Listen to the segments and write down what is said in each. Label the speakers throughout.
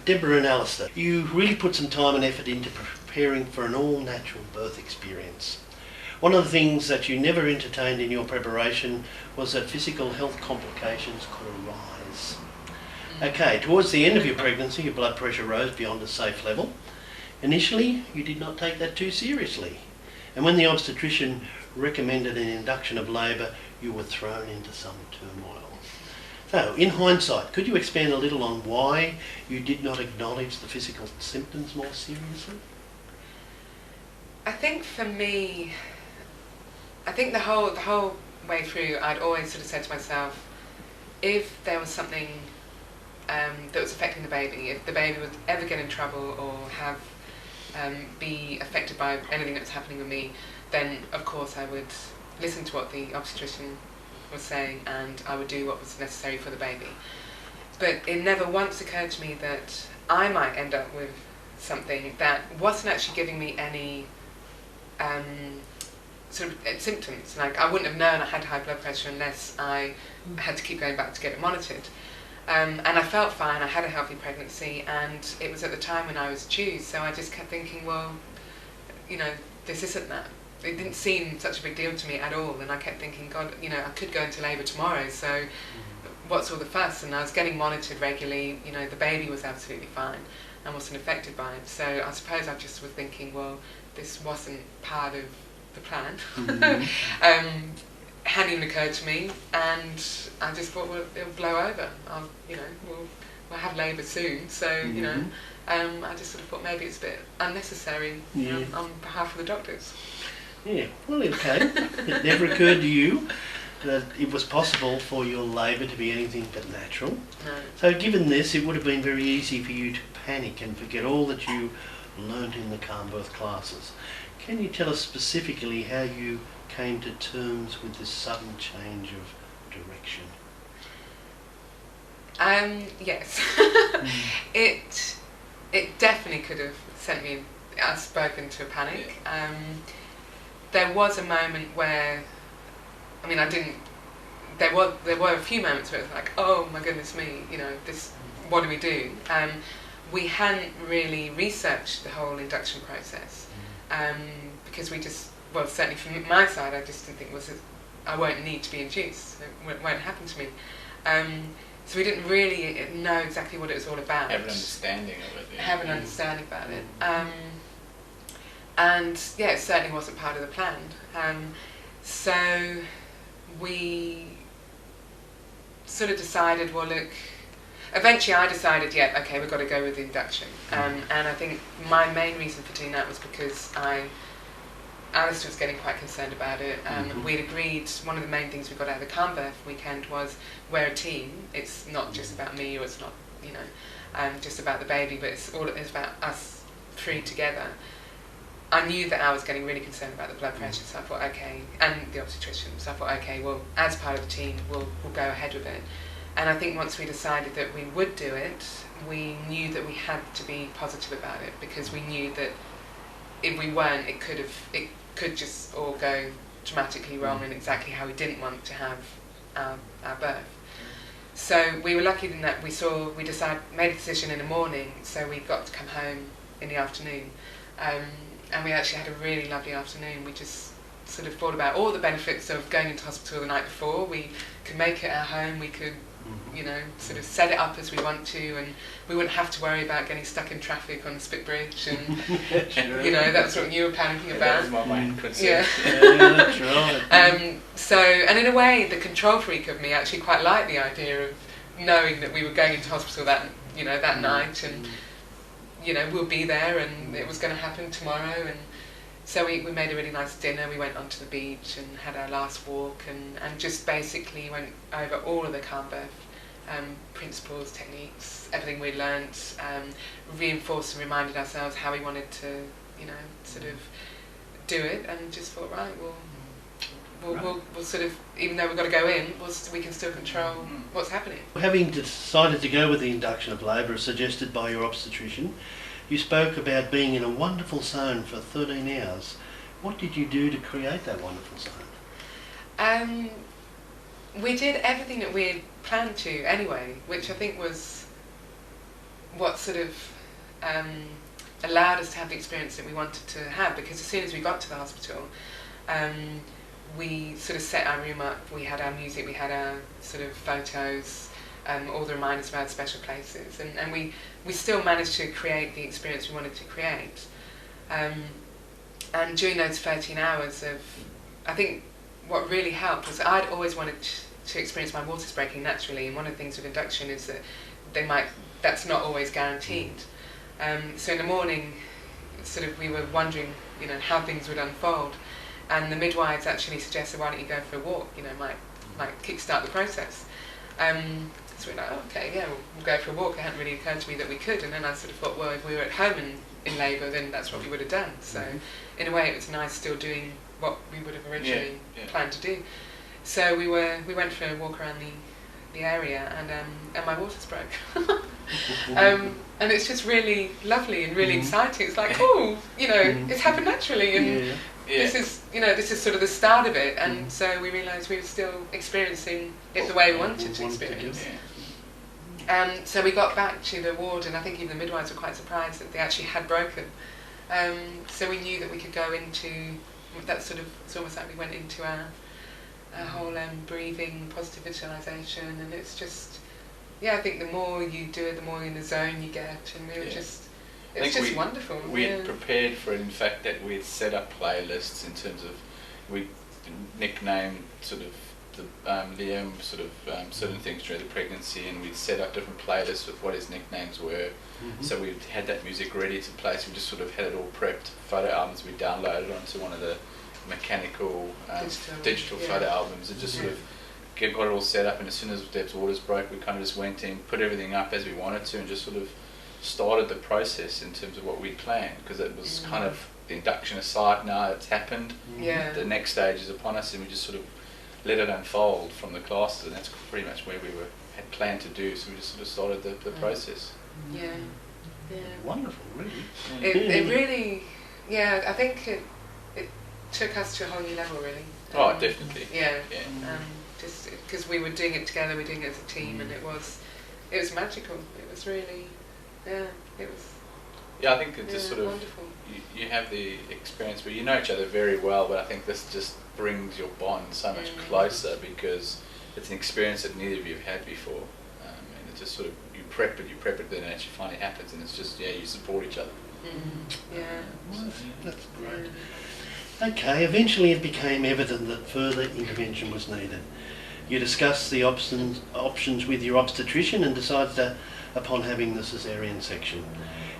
Speaker 1: Deborah and Alistair, you really put some time and effort into preparing for an all-natural birth experience. One of the things that you never entertained in your preparation was that physical health complications could arise. Okay, towards the end of your pregnancy, your blood pressure rose beyond a safe level. Initially, you did not take that too seriously. And when the obstetrician recommended an induction of labour, you were thrown into some turmoil. So, in hindsight, could you expand a little on why you did not acknowledge the physical symptoms more seriously?
Speaker 2: I think for me, the whole way through, I'd always sort of said to myself, if there was something that was affecting the baby, if the baby would ever get in trouble or have be affected by anything that was happening with me, then of course I would listen to what the obstetrician was saying and I would do what was necessary for the baby. But it never once occurred to me that I might end up with something that wasn't actually giving me any sort of symptoms. Like, I wouldn't have known I had high blood pressure unless I had to keep going back to get it monitored. And I felt fine, I had a healthy pregnancy, and it was at the time when I was due, so I just kept thinking, well, you know, this isn't that. It didn't seem such a big deal to me at all, and I kept thinking, God, you know, I could go into labour tomorrow, so what's all the fuss? And I was getting monitored regularly, you know, the baby was absolutely fine and wasn't affected by it, so I suppose I just was thinking, well, this wasn't part of the plan. Hadn't even occurred to me, and I just thought, well, it'll blow over. We'll have labour soon, so you know. I just sort of thought maybe it's a bit unnecessary on behalf of the doctors.
Speaker 1: Yeah, well, okay. It never occurred to you that it was possible for your labour to be anything but natural.
Speaker 2: No.
Speaker 1: So given this, it would have been very easy for you to panic and forget all that you learnt in the calm birth classes. Can you tell us specifically how you came to terms with this sudden change of direction?
Speaker 2: Yes. It definitely could have sent us both into a panic. There was a moment where, I mean, there were a few moments where it was like, oh my goodness me, you know, what do we do? We hadn't really researched the whole induction process, because we just, well, certainly from my side, I just didn't think I won't need to be induced, it won't happen to me. So we didn't really know exactly what it was all about.
Speaker 3: Have an understanding of it.
Speaker 2: Have an understanding about it. And yeah, it certainly wasn't part of the plan. So we sort of decided, well look, eventually I decided, yeah, okay, we've got to go with the induction. And I think my main reason for doing that was because Alistair was getting quite concerned about it. We'd agreed, one of the main things we got out of the calm birth weekend was we're a team. It's not just about me, or it's not, you know, just about the baby, but it's about us three together. I knew that I was getting really concerned about the blood pressure, so I thought, okay, and the obstetrician, so I thought, okay, well, as part of the team, we'll go ahead with it. And I think once we decided that we would do it, we knew that we had to be positive about it, because we knew that if we weren't, it could just all go dramatically wrong in exactly how we didn't want to have our birth. So we were lucky in that we made a decision in the morning, so we got to come home in the afternoon. And we actually had a really lovely afternoon. We just sort of thought about all the benefits of going into hospital the night before. We could make it at home, we could, you know, sort of set it up as we want to, and we wouldn't have to worry about getting stuck in traffic on the Spit Bridge, and you know, that's what you were panicking about.
Speaker 3: That was my main concern.
Speaker 2: Yeah.
Speaker 1: Yeah, that's right.
Speaker 2: So, and in a way, the control freak of me actually quite liked the idea of knowing that we were going into hospital that night, and you know, we'll be there, and it was going to happen tomorrow. And so we made a really nice dinner. We went onto the beach and had our last walk, and just basically went over all of the calm birth principles, techniques, everything we learnt, reinforced and reminded ourselves how we wanted to, you know, sort of do it, and just thought, right, we'll sort of, even though we've got to go in, we can still control what's happening.
Speaker 1: Having decided to go with the induction of labour as suggested by your obstetrician, you spoke about being in a wonderful zone for 13 hours. What did you do to create that wonderful zone?
Speaker 2: We did everything that we had planned to anyway, which I think was what sort of allowed us to have the experience that we wanted to have, because as soon as we got to the hospital, we sort of set our room up. We had our music, we had our sort of photos, all the reminders about special places, and we still managed to create the experience we wanted to create. And during those 13 hours I think what really helped was I'd always wanted to experience my waters breaking naturally, and one of the things with induction is that that's not always guaranteed. So in the morning, sort of we were wondering, how things would unfold, and the midwives actually suggested, why don't you go for a walk, might kickstart the process. So we're like, oh, okay, yeah, we'll go for a walk. It hadn't really occurred to me that we could, and then I sort of thought, well, if we were at home in labour, then that's what we would have done. So in a way it was nice still doing what we would have originally planned to do. So we went for a walk around the area, and my waters broke. And it's just really lovely and really exciting. It's like, oh, it's happened naturally, and this is sort of the start of it. And so we realised we were still experiencing it the way we wanted to experience. So we got back to the ward, and I think even the midwives were quite surprised that they actually had broken. So we knew that we could go into that sort of, it's almost like we went into our whole breathing, positive visualisation, and it's just, I think the more you do it, the more in the zone you get, and it was just, it's just wonderful.
Speaker 3: We had prepared for it, in fact, that we'd set up playlists in terms of, we nicknamed sort of Liam certain things during the pregnancy, and we'd set up different playlists with what his nicknames were. So we had that music ready to play, so we just sort of had it all prepped. Photo albums we downloaded onto one of the mechanical digital photo albums, and just sort of got it all set up. And as soon as Deb's waters broke, we kind of just went in, put everything up as we wanted to, and just sort of started the process in terms of what we'd planned, because it was kind of the induction aside. Now it's happened, the next stage is upon us, and we just sort of let it unfold from the classes, and that's pretty much where we had planned to do. So we just sort of started the process.
Speaker 1: Wonderful, really.
Speaker 2: It really, I think it took us to a whole new level, really.
Speaker 3: Oh, definitely.
Speaker 2: Just because we were doing it together, we were doing it as a team, and it was magical. It was really, it was.
Speaker 3: Yeah, I think it just sort of
Speaker 2: wonderful.
Speaker 3: You have the experience where you know each other very well, but I think this just brings your bond so much closer, because it's an experience that neither of you have had before, and it just sort of you prep it, then it actually finally happens, and it's just you support each other.
Speaker 1: That's great. Okay, eventually it became evident that further intervention was needed. You discussed the options with your obstetrician and decided upon having the caesarean section.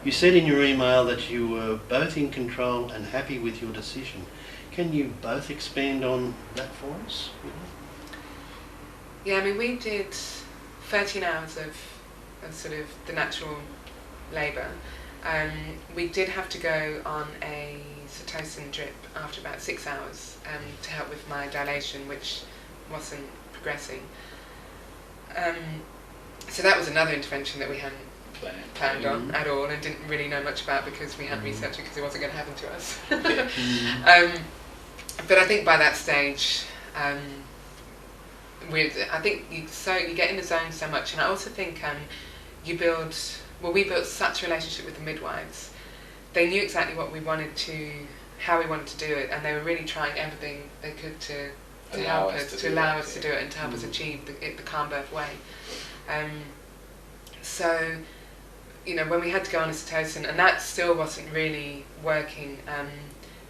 Speaker 1: You said in your email that you were both in control and happy with your decision. Can you both expand on that for us?
Speaker 2: Yeah, I mean, we did 13 hours of sort of the natural labour. We did have to go on a Pitocin drip after about 6 hours to help with my dilation, which wasn't progressing. So that was another intervention that we hadn't planned on at all, and didn't really know much about, because we hadn't researched it, because it wasn't going to happen to us. But I think by that stage, I think you get in the zone so much, and I also think we built such a relationship with the midwives. They knew exactly what we wanted how we wanted to do it, and they were really trying everything they could to help us, to allow us to do it, and to help us achieve the calm birth way. So, when we had to go on a Pitocin, and that still wasn't really working,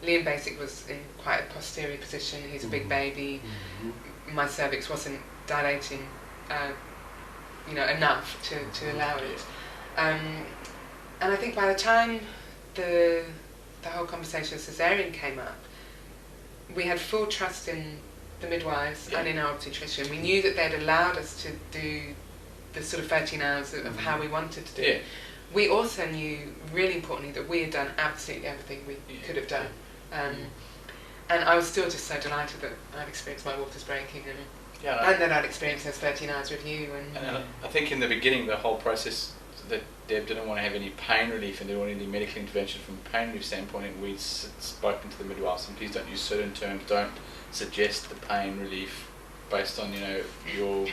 Speaker 2: Liam Basic was in quite a posterior position. He's a big baby. My cervix wasn't dilating, enough to allow it. And I think by the time the whole conversation of caesarean came up, we had full trust in the midwives and in our obstetrician. We knew that they'd allowed us to do the sort of 13 hours of how we wanted to do it. We also knew, really importantly, that we had done absolutely everything we could have done. And I was still just so delighted that I'd experienced my waters breaking, and that I'd experienced those 13 hours with you.
Speaker 3: And I think in the beginning, the whole process, that Deb didn't want to have any pain relief and didn't want any medical intervention from a pain relief standpoint, and we'd spoken to the midwives, and please don't use certain terms, don't suggest the pain relief based on your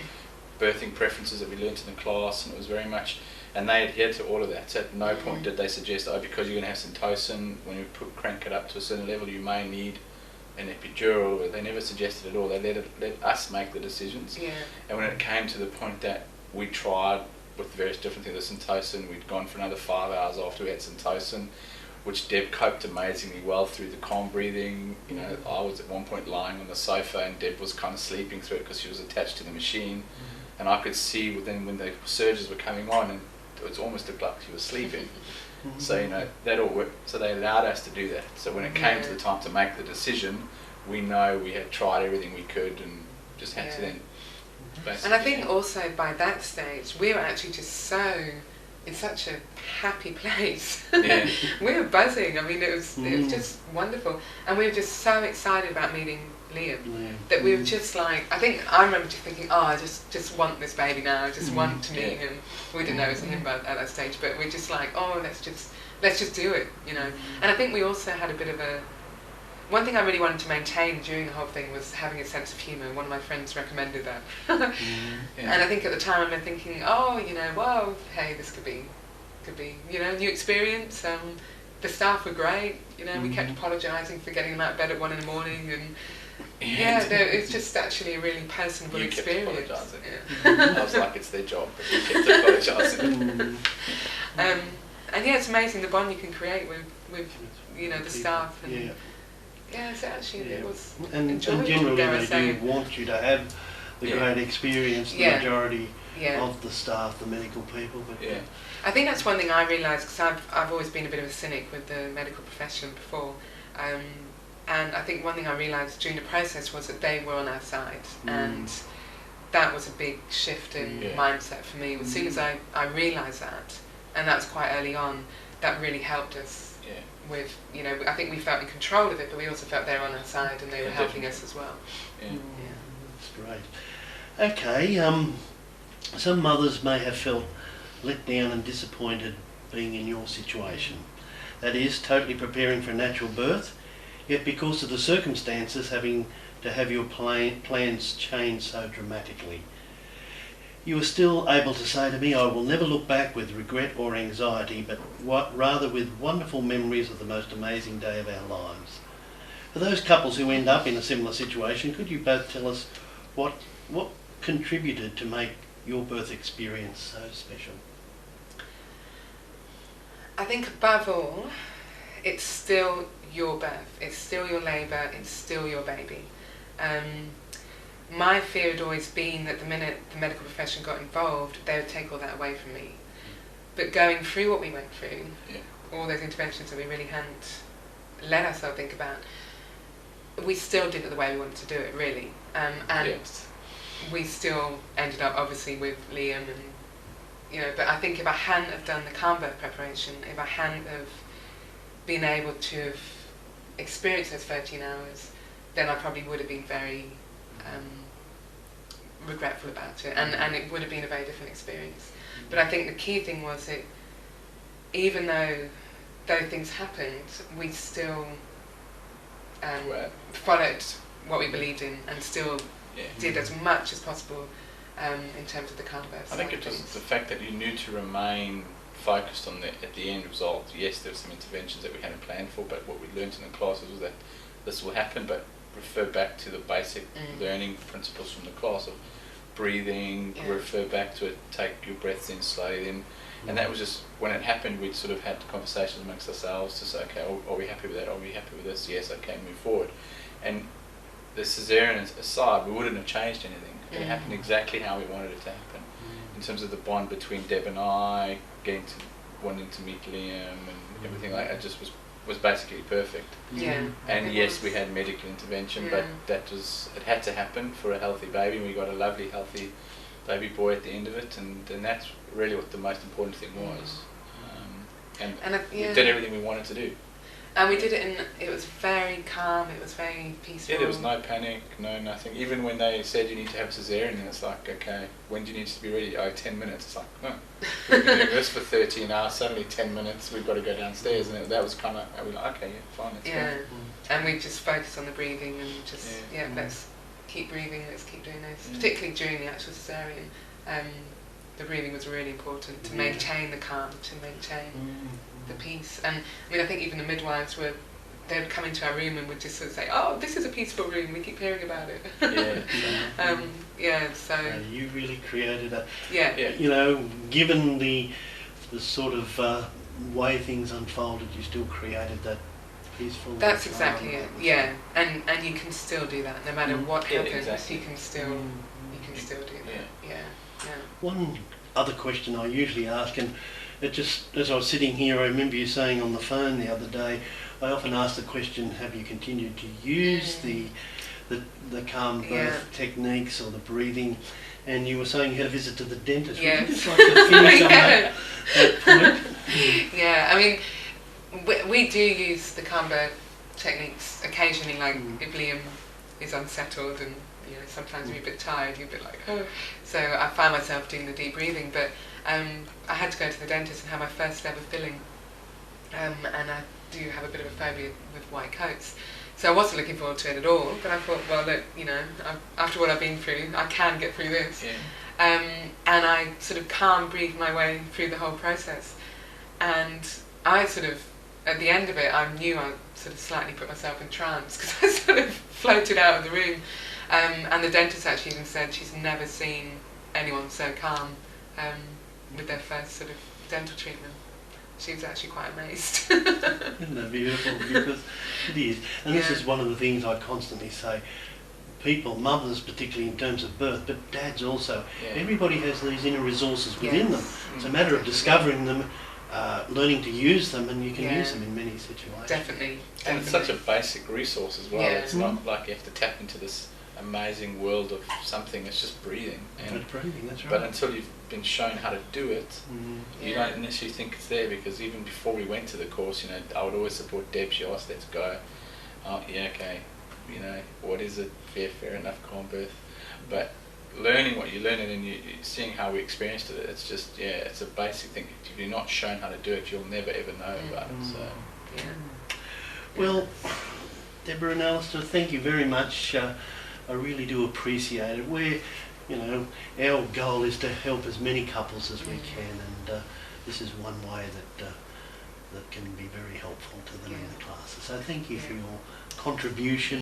Speaker 3: birthing preferences that we learnt in the class, and it was very much, and they adhered to all of that. So at no point did they suggest, because you're going to have syntocin, when you crank it up to a certain level, you may need an epidural. They never suggested at all. They let us make the decisions.
Speaker 2: Yeah.
Speaker 3: And when it came to the point that we tried with various different things, the syntocin, we'd gone for another 5 hours after we had syntocin, which Deb coped amazingly well through the calm breathing. You know, I was at one point lying on the sofa and Deb was kind of sleeping through it because she was attached to the machine, and I could see when the surges were coming on, and it was almost looked like she was sleeping. So, you know, that all worked. So they allowed us to do that. So when it came to the time to make the decision, we know we had tried everything we could and just had to then.
Speaker 2: And I think also by that stage, we were actually just in such a happy place.
Speaker 3: Yeah.
Speaker 2: We were buzzing. I mean, it was just wonderful, and we were just so excited about meeting Liam that we were just like, I remember just thinking, I just want this baby now. I just want to meet him. We didn't know it was him at that stage, but we're just like, let's just do it, you know. And I think we also had a bit of one thing I really wanted to maintain during the whole thing was having a sense of humour. One of my friends recommended that. And I think at the time I remember thinking, you know, well, hey, this could be, you know, new experience. The staff were great, you know, we kept apologising for getting them out of bed at 1 a.m, and it's just actually a really personable experience.
Speaker 3: Kept apologising. I was like, it's their job, but we kept apologising.
Speaker 2: And it's amazing the bond you can create with you know, the staff. And, so actually it was enjoyable.
Speaker 1: And generally they do want you to have the great experience, the majority of the staff, the medical people. But
Speaker 2: I think that's one thing I realised, because I've always been a bit of a cynic with the medical profession before. And I think one thing I realised during the process was that they were on our side, and that was a big shift in mindset for me. As soon as I realised that, and that was quite early on, that really helped us with, you know, I think we felt in control of it, but we also felt they were on our side and they were helping us as well.
Speaker 1: That's great. Okay, some mothers may have felt let down and disappointed being in your situation. That is, totally preparing for a natural birth, yet because of the circumstances having to have your plans change so dramatically. You were still able to say to me, I will never look back with regret or anxiety, but rather with wonderful memories of the most amazing day of our lives. For those couples who end up in a similar situation, could you both tell us what contributed to make your birth experience so special?
Speaker 2: I think above all, it's still your birth, it's still your labour, it's still your baby. My fear had always been that the minute the medical profession got involved, they would take all that away from me. But going through what we went through, all those interventions that we really hadn't let ourselves think about, we still did it the way we wanted to do it, really. And we still ended up, obviously, with Liam, and you know. But I think if I hadn't have done the calm birth preparation, if I hadn't have been able to have experienced those 13 hours, then I probably would have been very regretful about it, and it would have been a very different experience. But I think the key thing was that even though things happened, we still followed what we believed in, and still did as much as possible in terms of the calm birth.
Speaker 3: I think it was the fact that you knew to remain focused on at the end result. Yes, there were some interventions that we hadn't planned for, but what we learnt in the classes was that this will happen, but refer back to the basic learning principles from the class of breathing, refer back to it, take your breaths in slowly in. And that was just, when it happened, we'd sort of had conversations amongst ourselves to say, okay, are we happy with that? Are we happy with this? Yes, okay, move forward. And the cesarean aside, we wouldn't have changed anything. It happened exactly how we wanted it to happen. In terms of the bond between Deb and I, wanting to meet Liam and everything like that, just was basically perfect. And yes, we had medical intervention, but it had to happen for a healthy baby, and we got a lovely, healthy baby boy at the end of it, and that's really what the most important thing was. And we did everything we wanted to do.
Speaker 2: And we did it it was very calm, it was very peaceful.
Speaker 3: Yeah, there was no panic, no nothing. Even when they said you need to have a cesarean, and it's like, okay, when do you need to be ready? 10 minutes. It's like, no, we've been doing this for 13 hours, suddenly 10 minutes, we've got to go downstairs. And that was kind of, we were like, okay, fine, it's fine.
Speaker 2: And we just focused on the breathing and just, let's keep breathing, let's keep doing this. Particularly during the actual cesarean, the breathing was really important to maintain the calm, to maintain the peace. And I mean, I think even the midwives they would come into our room and would just sort of say, "Oh, this is a peaceful room. We keep hearing about it." So
Speaker 1: you really created a.
Speaker 2: Yeah.
Speaker 1: You know, given the sort of way things unfolded, you still created that peaceful.
Speaker 2: That's exactly it. Yeah, and you can still do that no matter what happens.
Speaker 3: Exactly.
Speaker 2: You can still do that. Yeah.
Speaker 1: One other question I usually ask, and it just, as I was sitting here, I remember you saying on the phone the other day, I often ask the question, have you continued to use the calm birth techniques or the breathing? And you were saying you had a visit to the dentist.
Speaker 2: Yes.
Speaker 1: Would you just like to finish on that point?
Speaker 2: Yeah, I mean, we do use the calm birth techniques occasionally, like if Liam is unsettled and sometimes you're a bit tired, you're a bit like, oh. So I find myself doing the deep breathing, but I had to go to the dentist and have my first ever filling, and I do have a bit of a phobia with white coats, so I wasn't looking forward to it at all, but I thought, well look, after what I've been through, I can get through this. And I sort of calm breathed my way through the whole process, and I sort of, at the end of it, I knew I sort of slightly put myself in trance because I sort of floated out of the room. And the dentist actually even said she's never seen anyone so calm with their first sort of dental treatment. She was actually quite amazed.
Speaker 1: Isn't that beautiful? Because it is. And this is one of the things I constantly say. People, mothers particularly in terms of birth, but dads also. Everybody has these inner resources within them. It's a matter of discovering them, learning to use them, and you can use them in many situations.
Speaker 2: Definitely.
Speaker 3: And it's such a basic resource as well. It's not like you have to tap into this amazing world of something. It's just breathing.
Speaker 1: And breathing, that's right.
Speaker 3: But until you've been shown how to do it, you don't necessarily think it's there, because even before we went to the course, I would always support Deb. She asked, let's go. Oh, yeah, okay. What is it? Fair enough, calm birth. But learning what you learn and then you seeing how we experienced it, it's just, it's a basic thing. If you're not shown how to do it, you'll never ever know about it. So.
Speaker 1: Well, Deborah and Alistair, thank you very much. I really do appreciate it. Our goal is to help as many couples as we can, and this is one way that can be very helpful to them in the classes. So thank you for your contribution.